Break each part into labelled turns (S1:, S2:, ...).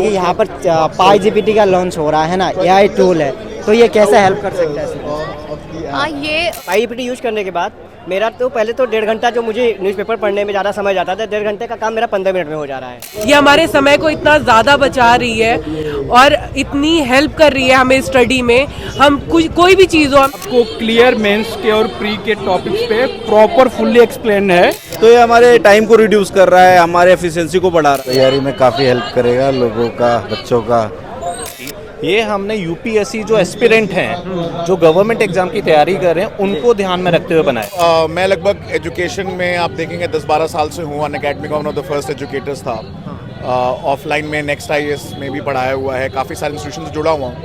S1: यहाँ पर पाई जीपीटी का लॉन्च हो रहा है ना, एआई टूल है, तो ये कैसे हेल्प कर सकता है?
S2: हाँ, ये
S3: पाई जीपीटी यूज़ करने के बाद मेरा तो पहले तो 1.5 घंटा जो मुझे न्यूज़पेपर पढ़ने में ज़्यादा समय जाता था, 1.5 घंटे का काम मेरा 15 मिनट में हो जा रहा है।
S4: ये हमारे समय को इतना ज़्यादा बचा रही है और इतनी हेल्प कर रही है हमें स्टडी में। हम कोई भी चीज़ हो
S5: आपको क्लियर मेंस के और प्री के टॉपिक्स पे प्रॉपर फुल्ली एक्सप्लेन है।
S6: तो ये हमारे टाइम को रिड्यूस कर रहा है, हमारे एफिशिएंसी को बढ़ा रहा है।
S7: तैयारी में काफ़ी हेल्प करेगा लोगों का, बच्चों का।
S8: ये हमने यूपीएससी जो एस्पिरेंट हैं, जो गवर्नमेंट एग्जाम की तैयारी कर रहे हैं, उनको ध्यान में रखते हुए बनाया।
S9: मैं लगभग एजुकेशन में आप देखेंगे 10-12 साल से हूँ। अनअकैडमी का one of the first educators था। ऑफलाइन में नेक्स्ट आईएएस में भी पढ़ाया हुआ है, काफ़ी सारे इंस्टीट्यूशन से जुड़ा हुआ हूँ।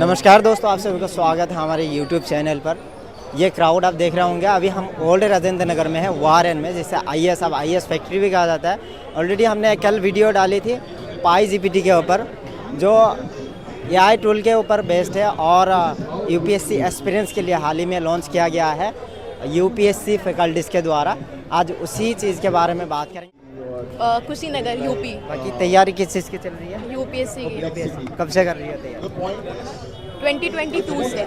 S1: नमस्कार दोस्तों, आप सभी का स्वागत है हमारे यूट्यूब चैनल पर। ये क्राउड आप देख रहे होंगे, अभी हम ओल्ड राजेंद्र नगर में है, वारन में, जिसे आईएएस अब आईएएस फैक्ट्री भी कहा जाता है। ऑलरेडी हमने कल वीडियो डाली थी पाई जीपीटी के ऊपर, जो एआई टूल के ऊपर बेस्ड है और यूपीएससी एक्सपीरियंस के लिए हाल ही में लॉन्च किया गया है यूपीएससी फैकल्टीज़ के द्वारा। आज उसी चीज़ के बारे में बात करेंगे।
S2: कुशीनगर यूपी।
S1: बाकी तैयारी किस चीज़ की चल रही है?
S2: यूपीएससी की।
S1: यूपीएससी कब से कर रही है तैयारी?
S2: 2022 से।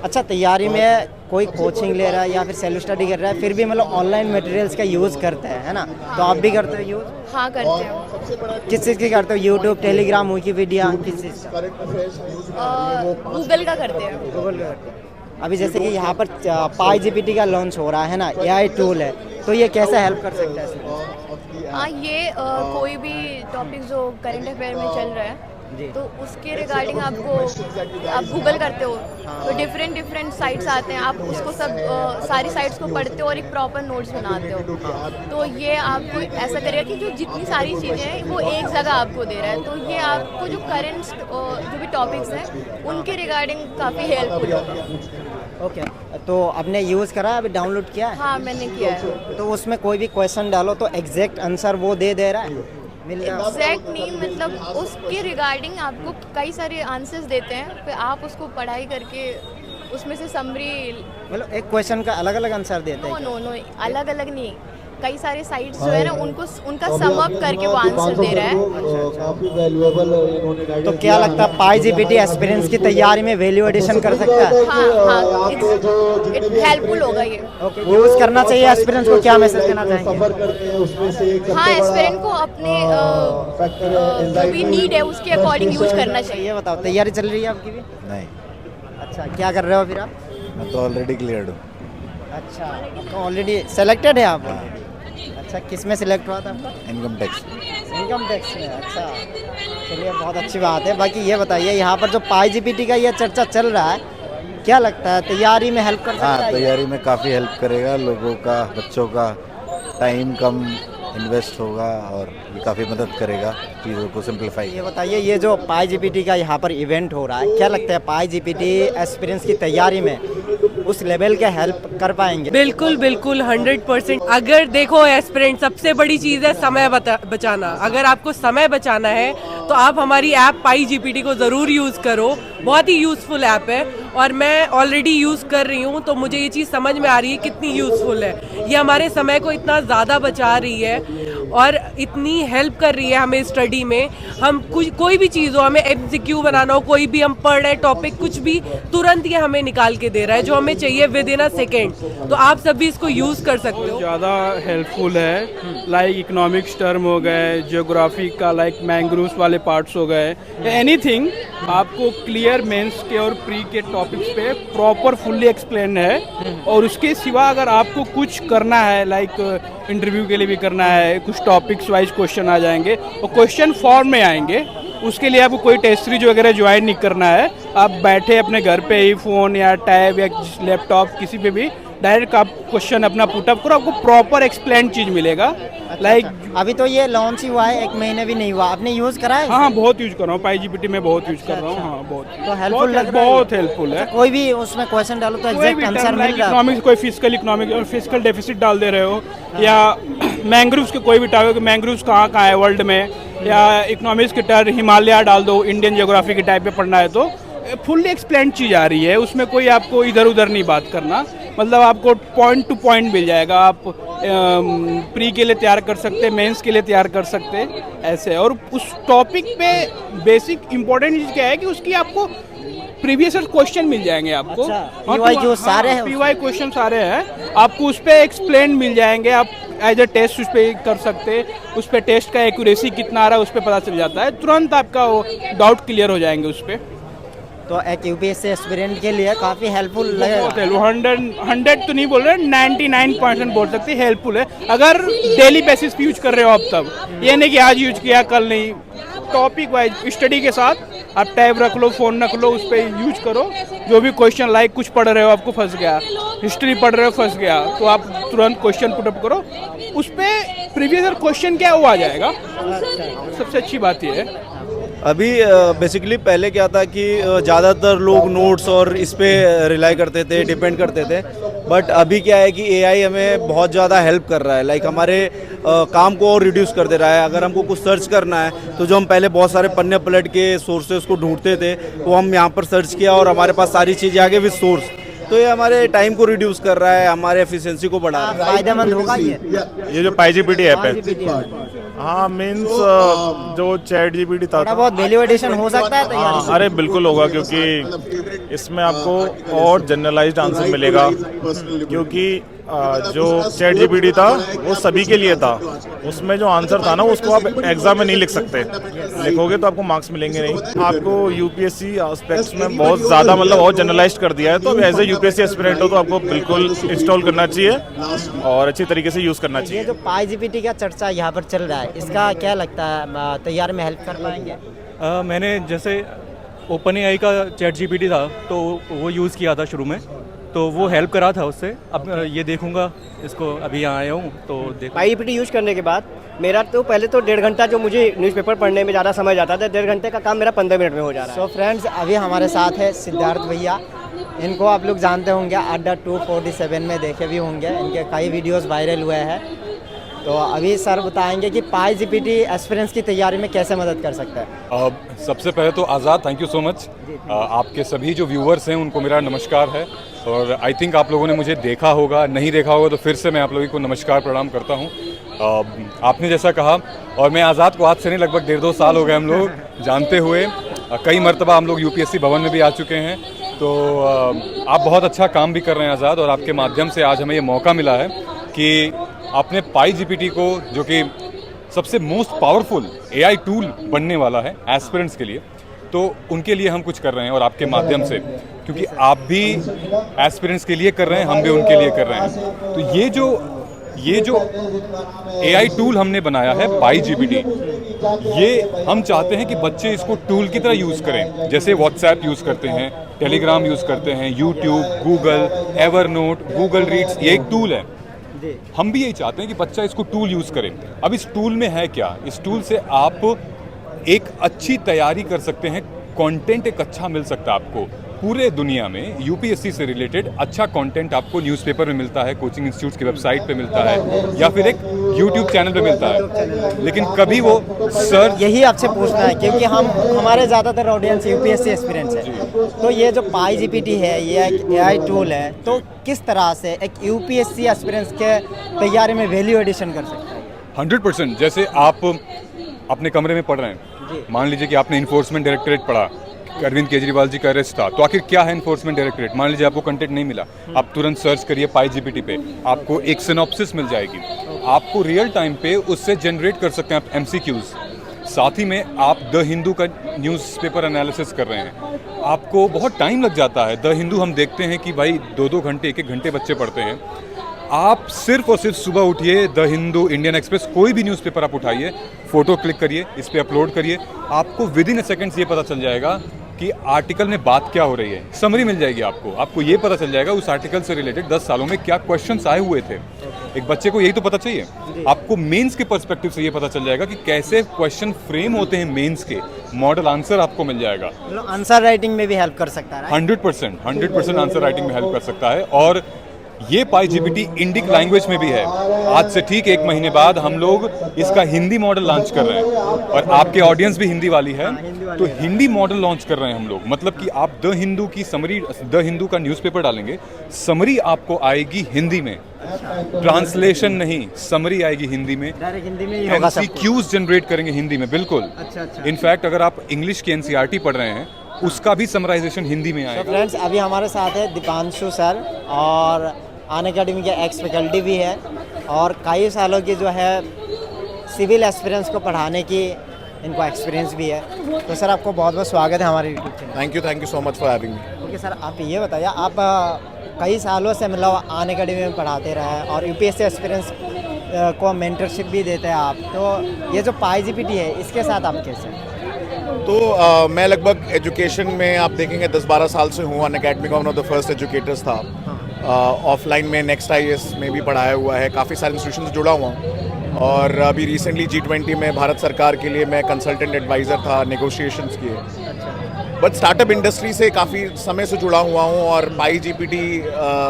S1: अच्छा, तैयारी में कोई कोचिंग ले रहा है या फिर सेल्फ स्टडी कर रहा है, फिर भी मतलब ऑनलाइन मटेरियल्स का यूज़ करते हैं, है ना? तो आप भी करते हो यूज़?
S2: हाँ, करते हैं।
S1: किस चीज़ की करते हो? यूट्यूब, टेलीग्राम, विकिपीडिया, किस चीज़ का?
S2: गूगल का करते हैं।
S1: गूगल का करते हैं। अभी जैसे कि यहाँ पर पाई जीपीटी का लॉन्च हो रहा है ना, एआई टूल है, तो ये कैसे हेल्प कर सकता है?
S2: हाँ, ये कोई भी टॉपिक जो करंट अफेयर में चल रहा है तो उसके रिगार्डिंग आप गूगल करते हो तो डिफरेंट साइट्स आते हैं, आप उसको सब सारी साइट्स को पढ़ते हो और एक प्रॉपर नोट्स बनाते हो। तो ये आपको ऐसा करेगा कि जो जितनी सारी चीज़ें हैं वो एक जगह आपको दे रहा है, तो ये आपको जो करंट जो भी टॉपिक्स हैं उनके रिगार्डिंग काफ़ी हेल्पफुल होगा।
S1: ओके, तो आपने यूज़ करा, अभी डाउनलोड किया है?
S2: हाँ, मैंने किया है।
S1: तो उसमें कोई भी क्वेश्चन डालो तो एग्जैक्ट आंसर वो दे रहा है?
S2: एग्जैक्ट नहीं, मतलब उसके रिगार्डिंग आपको कई सारे आंसर्स देते हैं, फिर आप उसको पढ़ाई करके उसमें से समरी,
S1: मतलब एक क्वेश्चन का अलग अलग आंसर देते हैं?
S2: नो, अलग अलग नहीं, कई सारे साइट्स जो है ना उनका सम अप करके वो आंसर दे रहा है।
S1: तो क्या लगता है पाई जीपीटी एक्सपीरियंस की तैयारी में वैल्यू एडिशन कर सकता है?
S2: हाँ, इट्स हेल्पफुल होगा ये।
S1: ओके, यूज़ करना चाहिए एक्सपीरियंस को, क्या मैसेज देना चाहेंगे?
S2: हाँ, एक्सपीरियंस को अपने जो भी नीड है उसके अकॉर्डिंग यूज करना चाहिए।
S1: ये बताओ, तैयारी चल रही है आपकी भी?
S7: नहीं,
S1: अच्छा, क्या कर रहे हो फिर आप?
S7: मैं तो ऑलरेडी क्लियर्ड हूँ।
S1: अच्छा, तो ऑलरेडी सेलेक्टेड है आप? अच्छा, किस में सिलेक्ट हुआ था आपका?
S7: Income tax.
S1: इनकम टैक्स में? अच्छा, चलिए, बहुत अच्छी बात है। बाकी ये बताइए, यहाँ पर जो पाई जीपीटी का ये चर्चा चल रहा है, क्या लगता है तैयारी में हेल्प कर सकता है?
S7: हाँ, तैयारी में काफ़ी हेल्प करेगा लोगों का, बच्चों का। टाइम कम इन्वेस्ट होगा और ये काफ़ी मदद करेगा चीज़ों को सिंप्लीफाई।
S1: ये बताइए, ये जो पाई जीपीटी का यहाँ पर इवेंट हो रहा है, क्या लगता है पाई जीपीटी एक्सपीरियंस की तैयारी में उस लेवल के हेल्प कर पाएंगे?
S4: बिल्कुल 100%। अगर देखो एस्पिरेंट, सबसे बड़ी चीज़ है समय बचाना। अगर आपको समय बचाना है तो आप हमारी ऐप पाई जीपीटी को ज़रूर यूज़ करो, बहुत ही यूज़फुल ऐप है और मैं ऑलरेडी यूज़ कर रही हूँ, तो मुझे ये चीज़ समझ में आ रही है कितनी यूज़फुल है। ये हमारे समय को इतना ज़्यादा बचा रही है और इतनी हेल्प कर रही है हमें स्टडी में। हम कोई भी चीज़ हो, हमें एमसीक्यू बनाना हो, कोई भी हम पढ़ रहे टॉपिक, कुछ भी तुरंत ये हमें निकाल के दे रहा है जो हमें चाहिए विद इन अ सेकेंड। तो आप सब भी इसको यूज़ कर सकते हो।
S5: ज़्यादा हेल्पफुल है, लाइक इकोनॉमिक्स टर्म हो गए, जियोग्राफी का लाइक मैंग्रोव्स वाले पार्ट्स हो गए, एनीथिंग आपको क्लियर मेंस के और प्री के टॉपिक्स पे प्रॉपर फुल्ली एक्सप्लेन है। और उसके सिवा अगर आपको कुछ करना है, लाइक इंटरव्यू के लिए भी करना है, कुछ टॉपिक्स वाइज क्वेश्चन आ जाएंगे और क्वेश्चन फॉर्म में आएंगे, उसके लिए आपको कोई टेस्ट सीरीज वगैरह ज्वाइन नहीं करना है। आप बैठे अपने घर पे ही फ़ोन या टैब या लैपटॉप किसी पे भी डायरेक्ट आप क्वेश्चन अपना पुटअप करो, आपको प्रॉपर एक्सप्लेन चीज़ मिलेगा। लाइक
S1: अभी तो ये लॉन्च ही हुआ है, 1 महीने भी नहीं हुआ, आपने यूज़ करा है?
S5: हाँ, बहुत यूज कर रहा हूँ पाई जीपीटी में, बहुत यूज कर रहा हूँ। हाँ, बहुत
S1: तो हेल्पफुल लग रहा है?
S5: बहुत हेल्पफुल है।
S1: कोई भी उसमें क्वेश्चन डालो तो एग्जैक्ट आंसर मिल रहा है?
S5: इकोनॉमिक्स, कोई फिजिकल इकोनॉमिक और फिजिकल डेफिसिट डाल दे रहे हो, या मैंग्रोव्स के कोई भी टॉपिक, मैंग्रोव्स कहाँ कहाँ है वर्ल्ड में, या इकोनॉमिक्स के टर्म हिमालय डाल दो, इंडियन ज्योग्राफी के टाइप पे पढ़ना है तो फुल्ली एक्सप्लेन चीज़ आ रही है, उसमें कोई आपको इधर उधर नहीं बात करना। मतलब आपको पॉइंट टू पॉइंट मिल जाएगा। आप प्री के लिए तैयार कर सकते हैं, मेंस के लिए तैयार कर सकते हैं ऐसे। और उस टॉपिक पे बेसिक इंपॉर्टेंट चीज़ क्या है कि उसकी आपको प्रीवियस क्वेश्चन मिल जाएंगे आपको।
S1: अच्छा, PY जो सारे हैं
S5: PY क्वेश्चन सारे हैं आपको उस पर एक्सप्लेन मिल जाएंगे। आप एज ए टेस्ट उस पर कर सकते हैं, उस पर टेस्ट का एक्यूरेसी कितना आ रहा है उस पर पता चल जाता है, तुरंत आपका वो डाउट क्लियर हो जाएंगे उस पर।
S1: तो एक यूपीएससी एस्पिरेंट के लिए काफ़ी हेल्पफुल लगेगा।
S5: 100 तो नहीं बोल रहे, 99% बोल सकते हैं हेल्पफुल है अगर डेली बेसिस पे यूज कर रहे हो आप। तब ये नहीं कि आज यूज किया कल नहीं, टॉपिक वाइज स्टडी के साथ आप टैब रख लो, फ़ोन रख लो, उस पर यूज करो। जो भी क्वेश्चन लाइक कुछ पढ़ रहे हो आपको फंस गया, हिस्ट्री पढ़ रहे हो फंस गया, तो आप तुरंत क्वेश्चन पुटअप करो, उस पर प्रीवियस क्वेश्चन क्या है वो आ जाएगा। सबसे अच्छी बात ये है।
S6: अभी बेसिकली पहले क्या था कि ज़्यादातर लोग नोट्स और इस पे रिलाई करते थे, डिपेंड करते थे। बट अभी क्या है कि एआई हमें बहुत ज़्यादा हेल्प कर रहा है, लाइक हमारे काम को और रिड्यूस कर दे रहा है। अगर हमको कुछ सर्च करना है तो जो हम पहले बहुत सारे पन्ने पलट के सोर्सेज को ढूंढते थे वो हम यहाँ पर सर्च किया और हमारे पास सारी चीज़ें आ गई विद सोर्स। तो ये हमारे टाइम को रिड्यूस कर रहा है, हमारे एफिशिएंसी को बढ़ा रहा है।
S1: फायदेमंद होगा
S10: ये जो PyGPT ऐप है। हाँ मीन्स जो ChatGPT था
S1: थोड़ा बहुत वैल्यू एडिशन हो सकता है तैयारी से।
S10: अरे बिल्कुल होगा, क्योंकि इसमें आपको और जनरलाइज्ड आंसर मिलेगा। क्योंकि जो ChatGPT था वो सभी के लिए था, उसमें जो आंसर था ना उसको आप एग्जाम में नहीं लिख सकते, लिखोगे तो आपको मार्क्स मिलेंगे नहीं। आपको यूपीएससी एस्पेक्ट्स में बहुत ज़्यादा मतलब बहुत जनरलाइज्ड कर दिया है। तो एज ए यूपीएससी एस्पिरेंट हो तो आपको बिल्कुल इंस्टॉल करना चाहिए और अच्छी तरीके से यूज़ करना चाहिए।
S1: ये जो PyGPT का चर्चा यहाँ पर चल रहा है, इसका क्या लगता है तैयार में हेल्प कर पाएंगे?
S11: मैंने जैसे OpenAI का ChatGPT था तो वो यूज़ किया था शुरू में, तो वो हेल्प करा था उससे। अब ये देखूंगा, इसको अभी यहाँ आया हूँ तो देखो।
S3: PyGPT यूज़ करने के बाद मेरा तो पहले तो 1.5 घंटा जो मुझे न्यूज़पेपर पढ़ने में ज़्यादा समय जाता था, 1.5 घंटे का काम मेरा 15 मिनट में हो जा रहा है।
S1: सो फ्रेंड्स, अभी हमारे साथ है सिद्धार्थ भैया। इनको आप लोग जानते होंगे, अड्डा 247 में देखे भी होंगे, इनके कई वीडियोस वायरल हुए हैं। तो अभी सर बताएंगे कि PyGPT एस्पिरेंट्स की तैयारी में कैसे मदद कर सकता है।
S12: सबसे पहले तो आज़ाद थैंक यू सो मच। आपके सभी जो व्यूअर्स हैं उनको मेरा नमस्कार है। और आई थिंक आप लोगों ने मुझे देखा होगा, नहीं देखा होगा तो फिर से मैं आप लोगों को नमस्कार प्रणाम करता हूँ। आपने जैसा कहा, और मैं आज़ाद को आज से नहीं लगभग 1.5-2 साल हो गए हम लोग जानते हुए। कई मरतबा हम लोग यूपीएससी भवन में भी आ चुके हैं। तो आप बहुत अच्छा काम भी कर रहे हैं आज़ाद, और आपके माध्यम से आज हमें ये मौका मिला है कि आपने PyGPT को, जो कि सबसे मोस्ट पावरफुल AI टूल बनने वाला है एस्पिरेंट्स के लिए, तो उनके लिए हम कुछ कर रहे हैं। और आपके माध्यम से, क्योंकि आप भी एस्पिरेंट्स के लिए कर रहे हैं, हम भी उनके लिए कर रहे हैं। तो ये जो AI टूल हमने बनाया है PyGPT, ये हम चाहते हैं कि बच्चे इसको टूल की तरह यूज़ करें। जैसे WhatsApp यूज़ करते हैं, टेलीग्राम यूज़ करते हैं, YouTube, Google, Evernote, Google Reads, ये एक टूल है। हम भी यही चाहते हैं कि बच्चा इसको टूल यूज़ करे। अब इस टूल में है क्या, इस टूल से आप एक अच्छी तैयारी कर सकते हैं, कंटेंट एक अच्छा मिल सकता है आपको। पूरे दुनिया में यूपीएससी से रिलेटेड अच्छा कंटेंट आपको न्यूज़पेपर में मिलता है, कोचिंग इंस्टीट्यूट्स की वेबसाइट पे मिलता है, या फिर एक यूट्यूब चैनल पे मिलता है। लेकिन कभी वो सर
S1: यही आपसे पूछना है, क्योंकि हमारे ज़्यादातर ऑडियंस यूपीएससी एस्पिरेंट्स है। तो ये जो PyGPT है, ये एक AI टूल है, तो किस तरह से एक यूपीएससी एस्पिरेंट्स के तैयारी में वैल्यू एडिशन कर सकता है?
S12: 100%। जैसे आप अपने कमरे में पढ़ रहे हैं, मान लीजिए कि आपने इन्फोर्समेंट डायरेक्टरेट पढ़ा, अरविंद केजरीवाल जी का अरेस्ट था, तो आखिर क्या है इन्फोर्समेंट डायरेक्टरेट। मान लीजिए आपको कंटेंट नहीं मिला, आप तुरंत सर्च करिए PyGPT पे, आपको एक सिनॉप्सिस मिल जाएगी। आपको रियल टाइम पे उससे जनरेट कर सकते हैं आप MCQs। साथ ही में आप द हिंदू का न्यूज़पेपर एनालिसिस कर रहे हैं, आपको बहुत टाइम लग जाता है। द हिंदू हम देखते हैं कि भाई 2-2 घंटे, 1-1 घंटे बच्चे पढ़ते हैं। आप सिर्फ और सिर्फ सुबह उठिए, द हिंदू, इंडियन एक्सप्रेस, कोई भी न्यूज़पेपर आप उठाइए, फ़ोटो क्लिक करिए, इस पर अपलोड करिए, आपको विदिन सेकेंड्स ये पता चल जाएगा कि आर्टिकल में बात क्या हो रही है। समरी मिल जाएगी आपको ये पता चल जाएगा उस आर्टिकल से रिलेटेड 10 सालों में क्या क्वेश्चंस आए हुए थे। एक बच्चे को यही तो पता चाहिए। आपको मेंस के पर्सपेक्टिव से ये पता चल जाएगा कि कैसे क्वेश्चन फ्रेम होते हैं मेंस के, मॉडल आंसर आपको मिल जाएगा।
S1: आंसर राइटिंग में भी हेल्प कर सकता है।
S12: 100% आंसर राइटिंग में हेल्प कर सकता है। और ये पाई जीपीटी इंडिक लैंग्वेज में भी है। आज से ठीक 1 महीने बाद हम लोग इसका हिंदी मॉडल लॉन्च कर रहे हैं और आपके ऑडियंस भी हिंदी वाली है, तो हिंदी मॉडल लॉन्च कर रहे हैं हम लोग। मतलब कि आप द हिंदू की समरी, द हिंदू का न्यूज़पेपर डालेंगे, समरी आपको आएगी हिंदी में, ट्रांसलेशन नहीं, समरी आएगी हिंदी में, MCQs जनरेट करेंगे हिंदी में, बिल्कुल। इनफैक्ट अगर आप इंग्लिश की NCERT पढ़ रहे हैं उसका भी समराइजेशन हिंदी में आएगा।
S1: फ्रेंड्स अभी हमारे साथ है दीपांशु सर और अनअकैडमी के एक्स फैकल्टी भी है और कई सालों की जो है सिविल एस्पिरेंट्स को पढ़ाने की इनको एक्सपीरियंस भी है। तो सर आपको बहुत बहुत स्वागत है हमारे YouTube channel.
S9: Thank you so much for having me.
S1: Okay sir, आप ये बताइए, आप कई सालों से मतलब अनअकैडमी में पढ़ाते रहे हैं और UPSC एस्पिरेंट्स को मेंटरशिप भी देते हैं आप, तो ये जो पाई जीपीटी है इसके साथ आप कैसे हैं?
S9: तो मैं लगभग एजुकेशन में आप देखेंगे 10-12 साल से हूँ। अनअकैडमी का one of the first educators था। ऑफलाइन में नेक्स्ट IAS में भी पढ़ाया हुआ है, काफ़ी सारे इंस्टीट्यूशन से जुड़ा हुआ हूँ और अभी रिसेंटली G20 में भारत सरकार के लिए मैं कंसल्टेंट एडवाइज़र था नेगोशिएशंस किए। बट स्टार्टअप इंडस्ट्री से काफ़ी समय से जुड़ा हुआ हूँ और पाई जीपीटी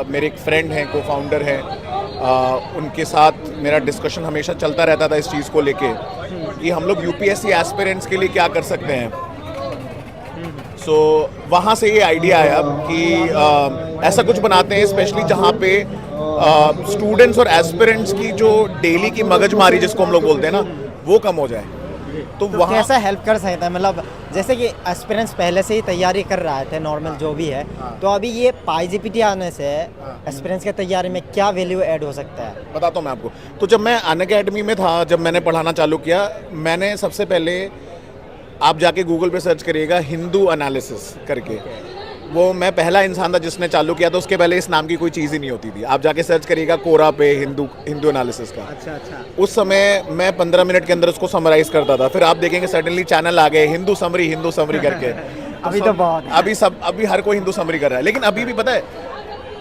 S9: मेरे एक फ्रेंड हैं, को फाउंडर हैं, उनके साथ मेरा डिस्कशन हमेशा चलता रहता था इस चीज़ को लेके कि हम लोग UPSC एस्पिरेंट्स के लिए क्या कर सकते हैं। सो वहाँ से ये आइडिया आया कि ऐसा कुछ बनाते हैं स्पेशली जहाँ पे स्टूडेंट्स और एस्पिरेंट्स की जो डेली की मगजमारी जिसको हम लोग बोलते हैं ना, वो कम हो जाए। तो वहाँ
S1: कैसा हेल्प कर सकता है? मतलब जैसे कि एस्पिरेंट्स पहले से ही तैयारी कर रहे थे नॉर्मल जो भी है, तो अभी ये पाई जीपीटी आने से एस्पिरेंट्स की तैयारी में क्या वैल्यू ऐड हो सकता है?
S9: बताता हूँ मैं आपको। तो जब मैं अनअकैडमी में था, जब मैंने पढ़ाना चालू किया, मैंने सबसे पहले, आप जाके गूगल पे सर्च करिएगा हिंदू एनालिसिस करके, वो मैं पहला इंसान था जिसने चालू किया था। उसके पहले इस नाम की कोई चीज़ ही नहीं होती थी। आप जाके सर्च करिएगा कोरा पे हिंदू एनालिसिस का।
S1: अच्छा।
S9: उस समय मैं 15 मिनट के अंदर उसको समराइज करता था। फिर आप देखेंगे सडनली चैनल आ गए हिंदू समरी करके। अभी हर कोई हिंदू समरी कर रहा है, लेकिन अभी भी पता है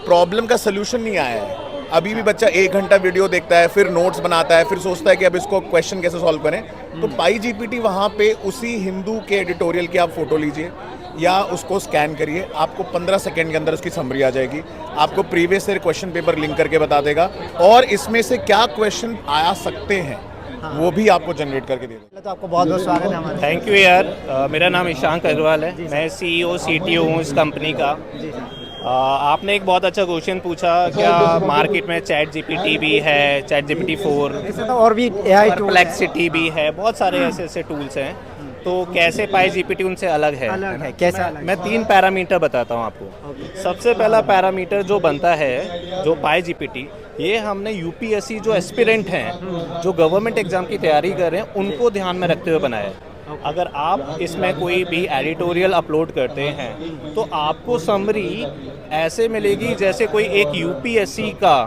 S9: प्रॉब्लम का सोल्यूशन नहीं आया है। अभी भी बच्चा 1 घंटा वीडियो देखता है, फिर नोट्स बनाता है, फिर सोचता है कि अब इसको क्वेश्चन कैसे सॉल्व करें। तो पाई जीपीटी वहाँ पे उसी हिंदू के एडिटोरियल की आप फोटो लीजिए या उसको स्कैन करिए, आपको 15 सेकेंड के अंदर उसकी समरी आ जाएगी। आपको previous year question paper link करके बता देगा और इसमें से क्या क्वेश्चन आ सकते हैं वो भी आपको जनरेट करके दे देगा।
S1: तो आपको बहुत बहुत स्वागत है हमारे।
S8: थैंक यू यार। मेरा नाम ईशांक अग्रवाल है, मैं CEO CTO हूँ इस कंपनी का। आपने एक बहुत अच्छा क्वेश्चन पूछा, क्या मार्केट में चैट जीपीटी भी है, चैट जीपीटी 4,
S1: तो और भी AI
S8: परप्लेक्सिटी भी है, बहुत सारे ऐसे टूल्स हैं। तो कैसे पाई जीपीटी उनसे अलग है?
S1: कैसे अलग?
S8: मैं 3 पैरामीटर बताता हूँ आपको। सबसे पहला पैरामीटर जो बनता है जो पाई जीपीटी, ये हमने UPSC जो एस्पिरेंट हैं, जो गवर्नमेंट एग्जाम की तैयारी कर रहे हैं, उनको ध्यान में रखते हुए बनाया है। अगर आप इसमें कोई भी एडिटोरियल अपलोड करते हैं तो आपको समरी ऐसे मिलेगी जैसे कोई एक UPSC का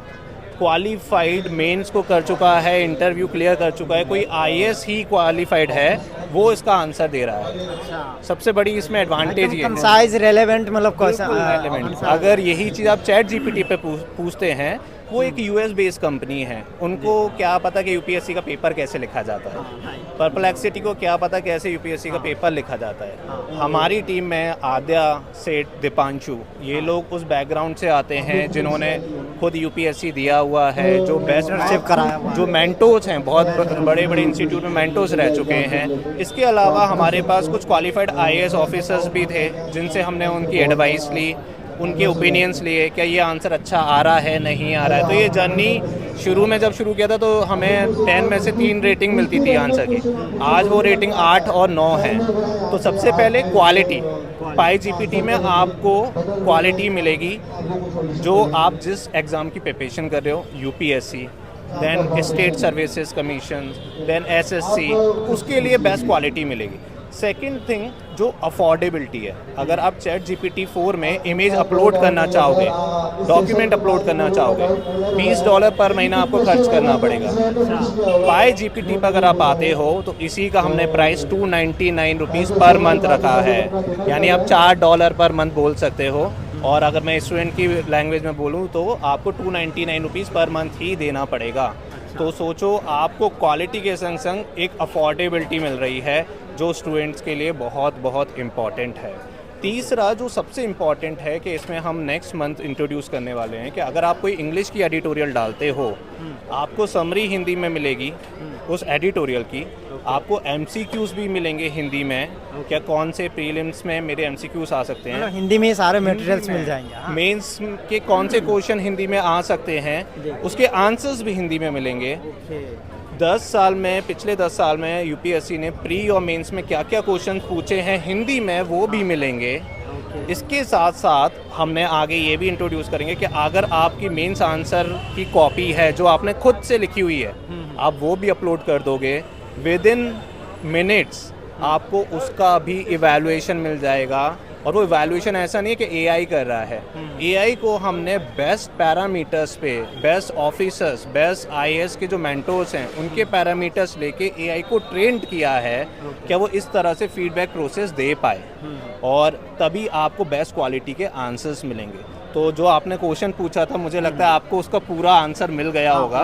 S8: क्वालिफाइड मेंस को कर चुका है, इंटरव्यू क्लियर कर चुका है, कोई IAS ही क्वालिफाइड है, वो इसका आंसर दे रहा है। सबसे बड़ी इसमें एडवांटेज ये है,
S1: साइज रेलेवेंट, मतलब
S8: रेलेवेंट। अगर यही चीज़ आप चैट जीपीटी पे पूछते हैं, वो एक US बेस्ड कंपनी है, उनको क्या पता कि UPSC का पेपर कैसे लिखा जाता है। परप्लेक्सिटी को क्या पता कैसे UPSC का पेपर लिखा जाता है। हमारी टीम में आद्या, सेठ, दीपांशु, ये लोग उस बैकग्राउंड से आते हैं जिन्होंने खुद UPSC दिया हुआ है, जो बेस्ट कराया, जो मेंटोर्स हैं, बहुत बड़े बड़े इंस्टीट्यूट में मेंटोर्स रह चुके हैं। इसके अलावा हमारे पास कुछ क्वालिफाइड IAS ऑफिसर्स भी थे जिनसे हमने उनकी एडवाइस ली, उनके ओपिनियंस लिए, क्या ये आंसर अच्छा आ रहा है, नहीं आ रहा है। तो ये जर्नी शुरू में जब शुरू किया था तो हमें 10 में से 3 रेटिंग मिलती थी आंसर की, आज वो रेटिंग 8 और 9 है। तो सबसे पहले क्वालिटी, पाई जीपीटी में आपको क्वालिटी मिलेगी, जो आप जिस एग्ज़ाम की प्रिपरेशन कर रहे हो, UPSC, then state services commission, then SSC, उसके लिए बेस्ट क्वालिटी मिलेगी। सेकेंड थिंग जो अफोर्डेबिलिटी है, अगर आप चैट जीपीटी 4 में इमेज अपलोड करना चाहोगे, डॉक्यूमेंट अपलोड करना चाहोगे, $20 पर महीना आपको खर्च करना पड़ेगा। पाई जीपीटी पर अगर आप आते हो तो इसी का हमने प्राइस ₹299 पर मंथ रखा है, यानी आप $4 पर मंथ बोल सकते हो। और अगर मैं स्टूडेंट की लैंग्वेज में बोलूँ तो आपको ₹299 पर मंथ ही देना पड़ेगा। तो सोचो, आपको क्वालिटी के संग संग एक अफोर्डेबिलिटी मिल रही है, जो स्टूडेंट्स के लिए बहुत बहुत इम्पॉर्टेंट है। तीसरा जो सबसे इम्पॉर्टेंट है कि इसमें हम नेक्स्ट मंथ इंट्रोड्यूस करने वाले हैं कि अगर आप कोई इंग्लिश की एडिटोरियल डालते हो, आपको समरी हिंदी में मिलेगी उस एडिटोरियल की, आपको MCQs भी मिलेंगे हिंदी में, क्या कौन से प्रीलिम्स में मेरे MCQs आ सकते हैं,
S1: हिंदी में सारे मटेरियल्स मिल जाएंगे।
S8: मेंस के कौन से क्वेश्चन हिंदी में आ सकते हैं, उसके आंसर्स भी हिंदी में मिलेंगे। 10 साल में, पिछले 10 साल में यूपीएससी ने प्री और मेंस में क्या क्या क्वेश्चन पूछे हैं हिंदी में, वो भी मिलेंगे। इसके साथ साथ हमने आगे ये भी इंट्रोड्यूस करेंगे कि अगर आपकी मेंस आंसर की कॉपी है जो आपने खुद से लिखी हुई है, आप वो भी अपलोड कर दोगे, विद इन मिनट्स आपको उसका भी इवैल्यूएशन मिल जाएगा। और वो इवैल्यूएशन ऐसा नहीं है कि एआई कर रहा है, एआई को हमने बेस्ट पैरामीटर्स पे, बेस्ट ऑफिसर्स, बेस्ट आईएएस के जो मेंटोर्स हैं उनके पैरामीटर्स लेके एआई को ट्रेंड किया है क्या वो इस तरह से फीडबैक प्रोसेस दे पाए, और तभी आपको बेस्ट क्वालिटी के आंसर्स मिलेंगे। तो जो आपने क्वेश्चन पूछा था, मुझे लगता है आपको उसका पूरा आंसर मिल गया होगा।